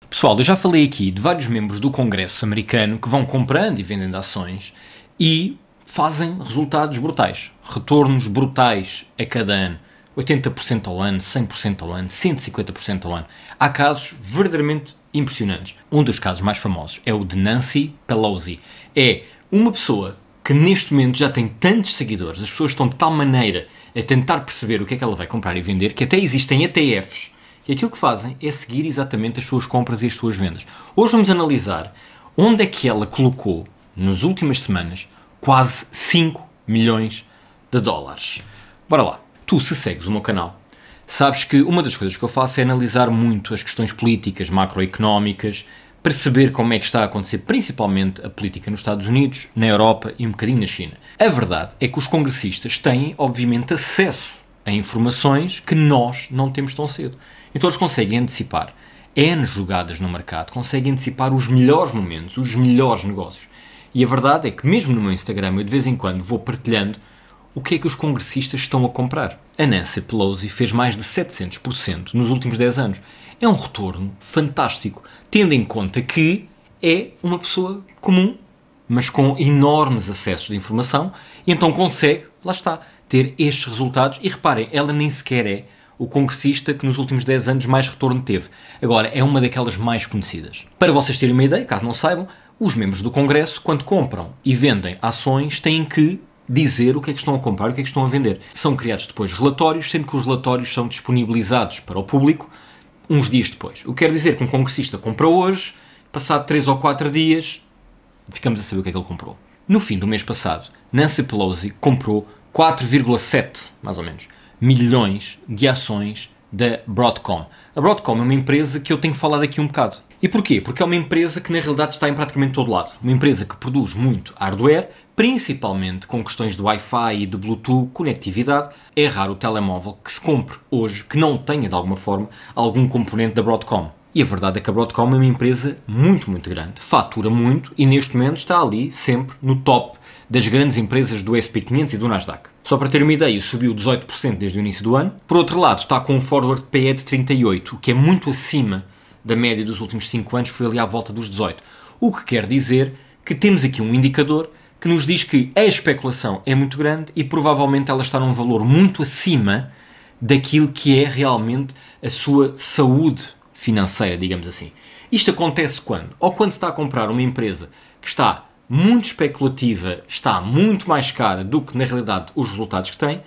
Pessoal, eu já falei aqui de vários membros do Congresso americano que vão comprando e vendendo ações e fazem resultados brutais, retornos brutais a cada ano, 80% ao ano, 100% ao ano, 150% ao ano. Há casos verdadeiramente impressionantes. Um dos casos mais famosos é o de Nancy Pelosi. É uma pessoa que neste momento já tem tantos seguidores, as pessoas estão de tal maneira a tentar perceber o que é que ela vai comprar e vender, que até existem ETFs. E aquilo que fazem é seguir exatamente as suas compras e as suas vendas. Hoje vamos analisar onde é que ela colocou, nas últimas semanas, quase 5 milhões de dólares. Bora lá. Tu, se segues o meu canal, sabes que uma das coisas que eu faço é analisar muito as questões políticas, macroeconómicas, perceber como é que está a acontecer principalmente a política nos Estados Unidos, na Europa e um bocadinho na China. A verdade é que os congressistas têm, obviamente, acesso a informações que nós não temos tão cedo. Então eles conseguem antecipar N jogadas no mercado, conseguem antecipar os melhores momentos, os melhores negócios. E a verdade é que mesmo no meu Instagram eu de vez em quando vou partilhando o que é que os congressistas estão a comprar. A Nancy Pelosi fez mais de 700% nos últimos 10 anos. É um retorno fantástico, tendo em conta que é uma pessoa comum, mas com enormes acessos de informação, e então consegue, lá está, ter estes resultados. E reparem, ela nem sequer é o congressista que nos últimos 10 anos mais retorno teve. Agora, é uma daquelas mais conhecidas. Para vocês terem uma ideia, caso não saibam, os membros do Congresso, quando compram e vendem ações, têm que dizer o que é que estão a comprar e o que é que estão a vender. São criados depois relatórios, sendo que os relatórios são disponibilizados para o público uns dias depois. O que quer dizer que um congressista compra hoje, passado 3 ou 4 dias, ficamos a saber o que é que ele comprou. No fim do mês passado, Nancy Pelosi comprou 4,7, mais ou menos, milhões de ações da Broadcom. A Broadcom é uma empresa que eu tenho falado aqui um bocado. E porquê? Porque é uma empresa que na realidade está em praticamente todo lado. Uma empresa que produz muito hardware, principalmente com questões de Wi-Fi e de Bluetooth, conectividade. É raro o telemóvel que se compre hoje que não tenha de alguma forma algum componente da Broadcom. E a verdade é que a Broadcom é uma empresa muito, muito grande. Fatura muito e neste momento está ali sempre no top das grandes empresas do SP500 e do Nasdaq. Só para ter uma ideia, subiu 18% desde o início do ano. Por outro lado, está com um forward PE de 38, o que é muito acima da média dos últimos 5 anos, que foi ali à volta dos 18. O que quer dizer que temos aqui um indicador que nos diz que a especulação é muito grande e provavelmente ela está num valor muito acima daquilo que é realmente a sua saúde financeira, digamos assim. Isto acontece quando? Ou quando se está a comprar uma empresa que está muito especulativa, está muito mais cara do que na realidade os resultados que tem.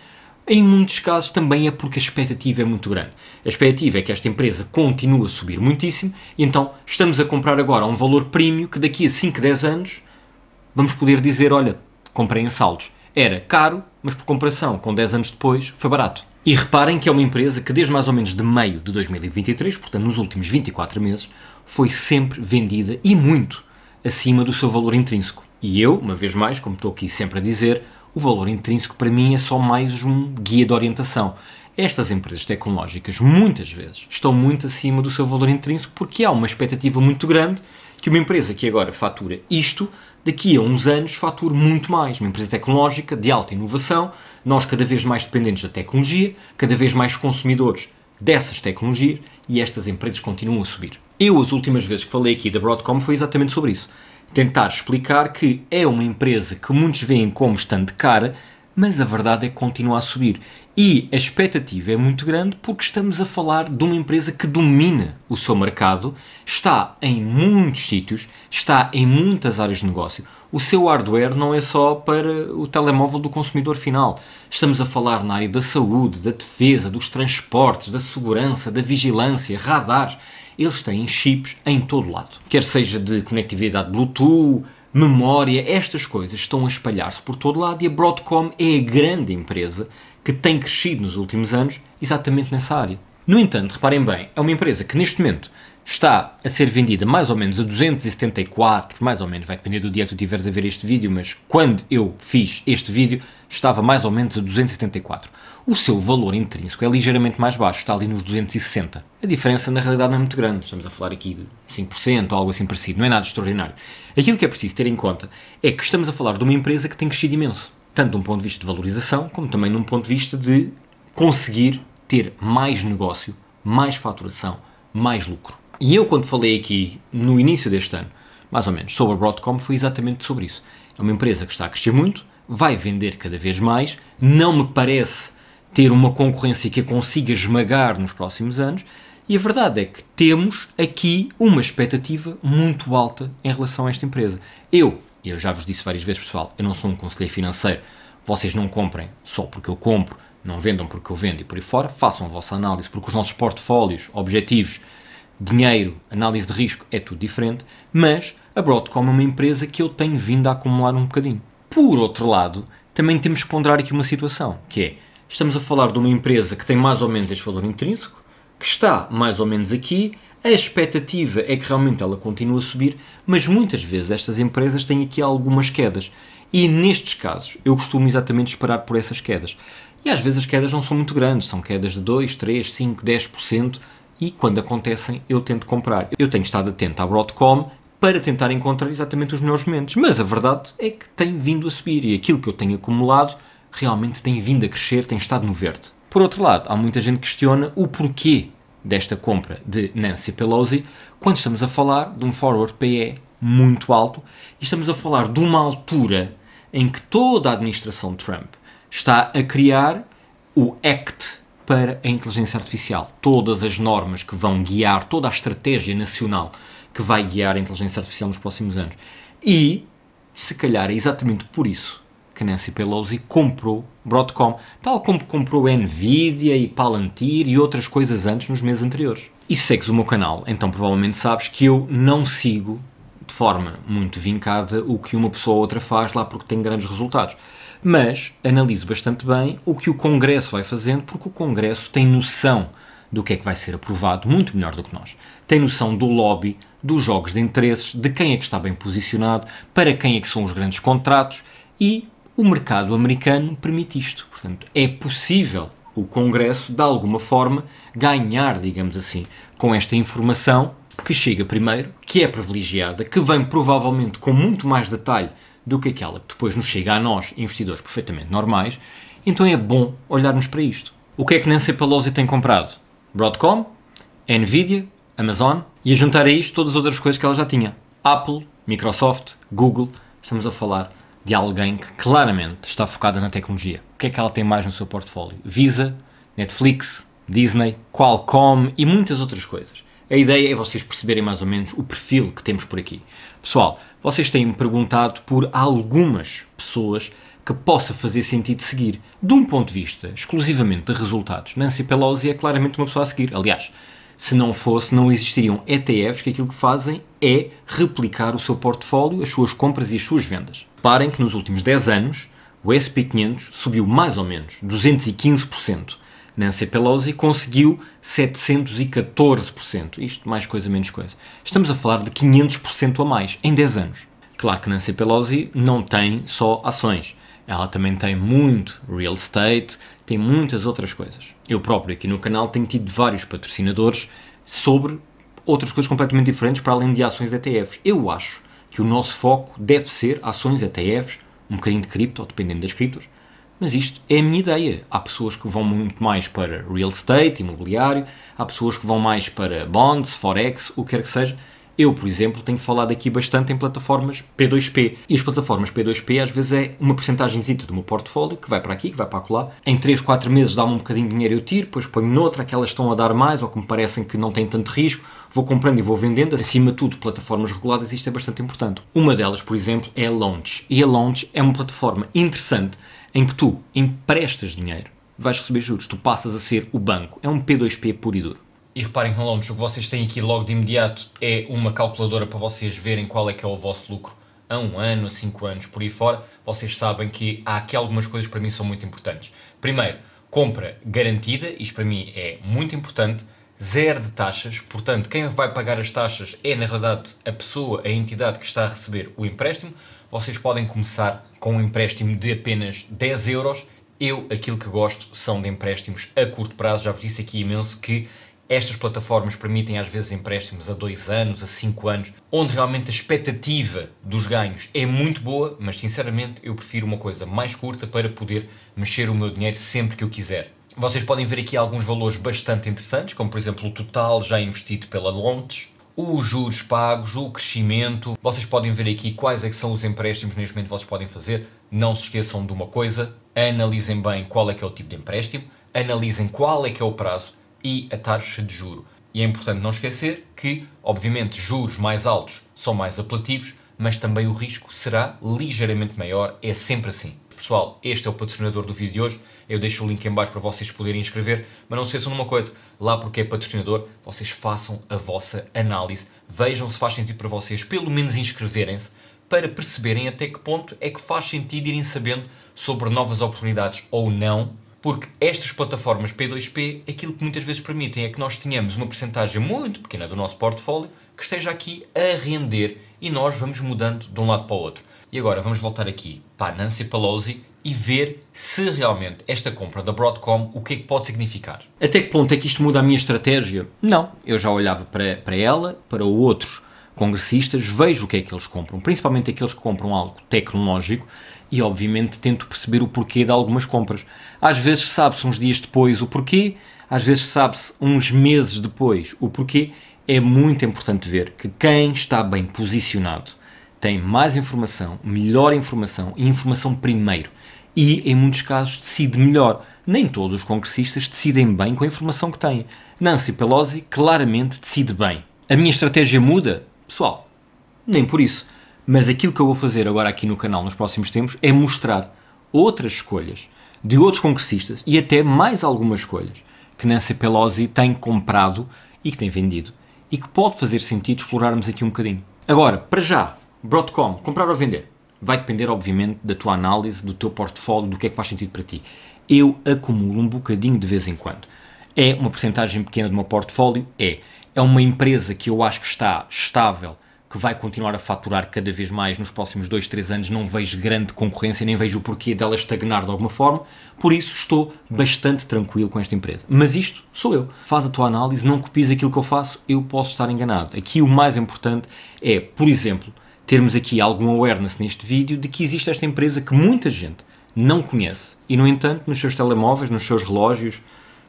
Em muitos casos também é porque a expectativa é muito grande. A expectativa é que esta empresa continue a subir muitíssimo, e então estamos a comprar agora a um valor premium que daqui a 5, 10 anos vamos poder dizer, olha, comprei em saldos. Era caro, mas por comparação com 10 anos depois foi barato. E reparem que é uma empresa que desde mais ou menos de meio de 2023, portanto nos últimos 24 meses, foi sempre vendida e muito acima do seu valor intrínseco. E eu, uma vez mais, como estou aqui sempre a dizer, o valor intrínseco para mim é só mais um guia de orientação. Estas empresas tecnológicas, muitas vezes, estão muito acima do seu valor intrínseco porque há uma expectativa muito grande que uma empresa que agora fatura isto, daqui a uns anos fature muito mais. Uma empresa tecnológica de alta inovação, nós cada vez mais dependentes da tecnologia, cada vez mais consumidores dessas tecnologias, e estas empresas continuam a subir. Eu, as últimas vezes que falei aqui da Broadcom, foi exatamente sobre isso. Tentar explicar que é uma empresa que muitos veem como estando cara, mas a verdade é que continua a subir. E a expectativa é muito grande porque estamos a falar de uma empresa que domina o seu mercado, está em muitos sítios, está em muitas áreas de negócio. O seu hardware não é só para o telemóvel do consumidor final. Estamos a falar na área da saúde, da defesa, dos transportes, da segurança, da vigilância, radares. Eles têm chips em todo lado. Quer seja de conectividade Bluetooth, memória, estas coisas estão a espalhar-se por todo lado e a Broadcom é a grande empresa que tem crescido nos últimos anos exatamente nessa área. No entanto, reparem bem, é uma empresa que neste momento está a ser vendida mais ou menos a 274, mais ou menos, vai depender do dia que tu estiveres a ver este vídeo, mas quando eu fiz este vídeo estava mais ou menos a 274. O seu valor intrínseco é ligeiramente mais baixo, está ali nos 260. A diferença na realidade não é muito grande, estamos a falar aqui de 5% ou algo assim parecido, não é nada extraordinário. Aquilo que é preciso ter em conta é que estamos a falar de uma empresa que tem crescido imenso, tanto de um ponto de vista de valorização, como também de um ponto de vista de conseguir ter mais negócio, mais faturação, mais lucro. E eu, quando falei aqui no início deste ano, mais ou menos, sobre a Broadcom, foi exatamente sobre isso. É uma empresa que está a crescer muito, vai vender cada vez mais, não me parece ter uma concorrência que a consiga esmagar nos próximos anos, e a verdade é que temos aqui uma expectativa muito alta em relação a esta empresa. Eu já vos disse várias vezes, pessoal, eu não sou um conselheiro financeiro, vocês não comprem só porque eu compro, não vendam porque eu vendo e por aí fora, façam a vossa análise, porque os nossos portfólios, objetivos, dinheiro, análise de risco, é tudo diferente, mas a Broadcom é uma empresa que eu tenho vindo a acumular um bocadinho. Por outro lado, também temos que ponderar aqui uma situação, que é, estamos a falar de uma empresa que tem mais ou menos este valor intrínseco, que está mais ou menos aqui, a expectativa é que realmente ela continue a subir, mas muitas vezes estas empresas têm aqui algumas quedas. E nestes casos, eu costumo exatamente esperar por essas quedas. E às vezes as quedas não são muito grandes, são quedas de 2, 3, 5, 10%, e quando acontecem eu tento comprar. Eu tenho estado atento à Broadcom para tentar encontrar exatamente os melhores momentos, mas a verdade é que tem vindo a subir e aquilo que eu tenho acumulado realmente tem vindo a crescer, tem estado no verde. Por outro lado, há muita gente que questiona o porquê desta compra de Nancy Pelosi quando estamos a falar de um forward PE muito alto e estamos a falar de uma altura em que toda a administração Trump está a criar o Act para a inteligência artificial. Todas as normas que vão guiar, toda a estratégia nacional que vai guiar a inteligência artificial nos próximos anos. E, se calhar, é exatamente por isso que Nancy Pelosi comprou Broadcom, tal como comprou a Nvidia e Palantir e outras coisas antes nos meses anteriores. E se segues o meu canal, então provavelmente sabes que eu não sigo de forma muito vincada o que uma pessoa ou outra faz lá porque tem grandes resultados. Mas analiso bastante bem o que o Congresso vai fazendo, porque o Congresso tem noção do que é que vai ser aprovado, muito melhor do que nós. Tem noção do lobby, dos jogos de interesses, de quem é que está bem posicionado, para quem é que são os grandes contratos, e o mercado americano permite isto. Portanto, é possível o Congresso, de alguma forma, ganhar, digamos assim, com esta informação que chega primeiro, que é privilegiada, que vem provavelmente com muito mais detalhe do que aquela que depois nos chega a nós, investidores perfeitamente normais. Então é bom olharmos para isto. O que é que Nancy Pelosi tem comprado? Broadcom, Nvidia, Amazon, e a juntar a isto todas as outras coisas que ela já tinha. Apple, Microsoft, Google. Estamos a falar de alguém que claramente está focada na tecnologia. O que é que ela tem mais no seu portfólio? Visa, Netflix, Disney, Qualcomm e muitas outras coisas. A ideia é vocês perceberem mais ou menos o perfil que temos por aqui. Pessoal, vocês têm-me perguntado por algumas pessoas que possa fazer sentido seguir. De um ponto de vista exclusivamente de resultados, Nancy Pelosi é claramente uma pessoa a seguir. Aliás, se não fosse, não existiriam ETFs que aquilo que fazem é replicar o seu portfólio, as suas compras e as suas vendas. Reparem que nos últimos 10 anos o S&P 500 subiu mais ou menos 215%. Nancy Pelosi conseguiu 714%. Isto mais coisa menos coisa. Estamos a falar de 500% a mais em 10 anos. Claro que Nancy Pelosi não tem só ações. Ela também tem muito real estate, tem muitas outras coisas. Eu próprio aqui no canal tenho tido vários patrocinadores sobre outras coisas completamente diferentes para além de ações de ETFs. Eu acho que o nosso foco deve ser ações, ETFs, um bocadinho de cripto, dependendo das criptos, mas isto é a minha ideia. Há pessoas que vão muito mais para real estate, imobiliário, há pessoas que vão mais para bonds, forex, o que quer que seja. Eu, por exemplo, tenho falado aqui bastante em plataformas P2P. E as plataformas P2P às vezes é uma porcentagenzita do meu portfólio que vai para aqui, que vai para acolá. Em 3, 4 meses dá-me um bocadinho de dinheiro, eu tiro, depois ponho noutra, aquelas estão a dar mais ou que me parecem que não têm tanto risco, vou comprando e vou vendendo. Acima de tudo, plataformas reguladas, isto é bastante importante. Uma delas, por exemplo, é a Launch. E a Launch é uma plataforma interessante em que tu emprestas dinheiro, vais receber juros, tu passas a ser o banco. É um P2P puro e duro. E reparem que no Launch o que vocês têm aqui logo de imediato é uma calculadora para vocês verem qual é que é o vosso lucro a 1 ano, a 5 anos, por aí fora. Vocês sabem que há aqui algumas coisas para mim são muito importantes. Primeiro, compra garantida, isto para mim é muito importante, zero de taxas, portanto quem vai pagar as taxas é na realidade a pessoa, a entidade que está a receber o empréstimo. Vocês podem começar com um empréstimo de apenas 10 euros. Eu, aquilo que gosto são de empréstimos a curto prazo, já vos disse aqui imenso que estas plataformas permitem às vezes empréstimos a 2 anos, a 5 anos, onde realmente a expectativa dos ganhos é muito boa, mas sinceramente eu prefiro uma coisa mais curta para poder mexer o meu dinheiro sempre que eu quiser. Vocês podem ver aqui alguns valores bastante interessantes, como por exemplo o total já investido pela Lontes, os juros pagos, o crescimento. Vocês podem ver aqui quais é que são os empréstimos neste momento que vocês podem fazer. Não se esqueçam de uma coisa, analisem bem qual é que é o tipo de empréstimo, analisem qual é que é o prazo e a taxa de juro. E é importante não esquecer que, obviamente, juros mais altos são mais apelativos, mas também o risco será ligeiramente maior, é sempre assim. Pessoal, este é o patrocinador do vídeo de hoje, eu deixo o link em baixo para vocês poderem inscrever, mas não se esqueçam de uma coisa, lá porque é patrocinador, vocês façam a vossa análise, vejam se faz sentido para vocês, pelo menos inscreverem-se, para perceberem até que ponto é que faz sentido irem sabendo sobre novas oportunidades ou não, porque estas plataformas P2P, aquilo que muitas vezes permitem é que nós tenhamos uma porcentagem muito pequena do nosso portfólio que esteja aqui a render e nós vamos mudando de um lado para o outro. E agora vamos voltar aqui para a Nancy Pelosi e ver se realmente esta compra da Broadcom, o que é que pode significar. Até que ponto é que isto muda a minha estratégia? Não, eu já olhava para ela, para outros congressistas, vejo o que é que eles compram, principalmente aqueles que compram algo tecnológico e obviamente tento perceber o porquê de algumas compras. Às vezes sabe-se uns dias depois o porquê, às vezes sabe-se uns meses depois o porquê. É muito importante ver que quem está bem posicionado tem mais informação, melhor informação e informação primeiro. E, em muitos casos, decide melhor. Nem todos os congressistas decidem bem com a informação que têm. Nancy Pelosi claramente decide bem. A minha estratégia muda? Pessoal, nem por isso. Mas aquilo que eu vou fazer agora aqui no canal nos próximos tempos é mostrar outras escolhas de outros congressistas e até mais algumas escolhas que Nancy Pelosi tem comprado e que tem vendido e que pode fazer sentido explorarmos aqui um bocadinho. Agora, para já, Broadcom, comprar ou vender? Vai depender, obviamente, da tua análise, do teu portfólio, do que é que faz sentido para ti. Eu acumulo um bocadinho de vez em quando. É uma porcentagem pequena do meu portfólio? É uma empresa que eu acho que está estável, que vai continuar a faturar cada vez mais nos próximos 2, 3 anos, não vejo grande concorrência, nem vejo o porquê dela estagnar de alguma forma, por isso estou bastante tranquilo com esta empresa. Mas isto sou eu. Faz a tua análise, não copies aquilo que eu faço, eu posso estar enganado. Aqui o mais importante é, por exemplo, termos aqui algum awareness neste vídeo de que existe esta empresa que muita gente não conhece e, no entanto, nos seus telemóveis, nos seus relógios,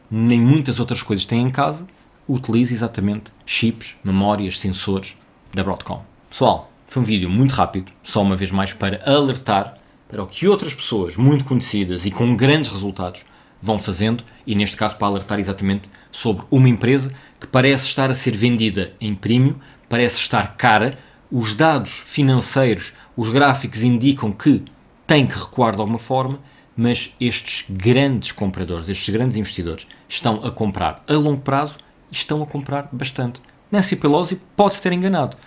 nem muitas outras coisas têm em casa, utiliza exatamente chips, memórias, sensores da Broadcom. Pessoal, foi um vídeo muito rápido, só uma vez mais para alertar para o que outras pessoas muito conhecidas e com grandes resultados vão fazendo e, neste caso, para alertar exatamente sobre uma empresa que parece estar a ser vendida em premium, parece estar cara, os dados financeiros, os gráficos indicam que tem que recuar de alguma forma, mas estes grandes compradores, estes grandes investidores estão a comprar a longo prazo e estão a comprar bastante. Nancy Pelosi pode-se ter enganado,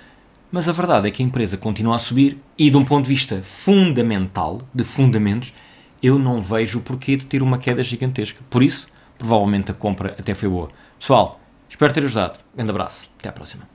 mas a verdade é que a empresa continua a subir e, de um ponto de vista fundamental, de fundamentos, eu não vejo o porquê de ter uma queda gigantesca. Por isso, provavelmente a compra até foi boa. Pessoal, espero ter ajudado. Grande abraço. Até à próxima.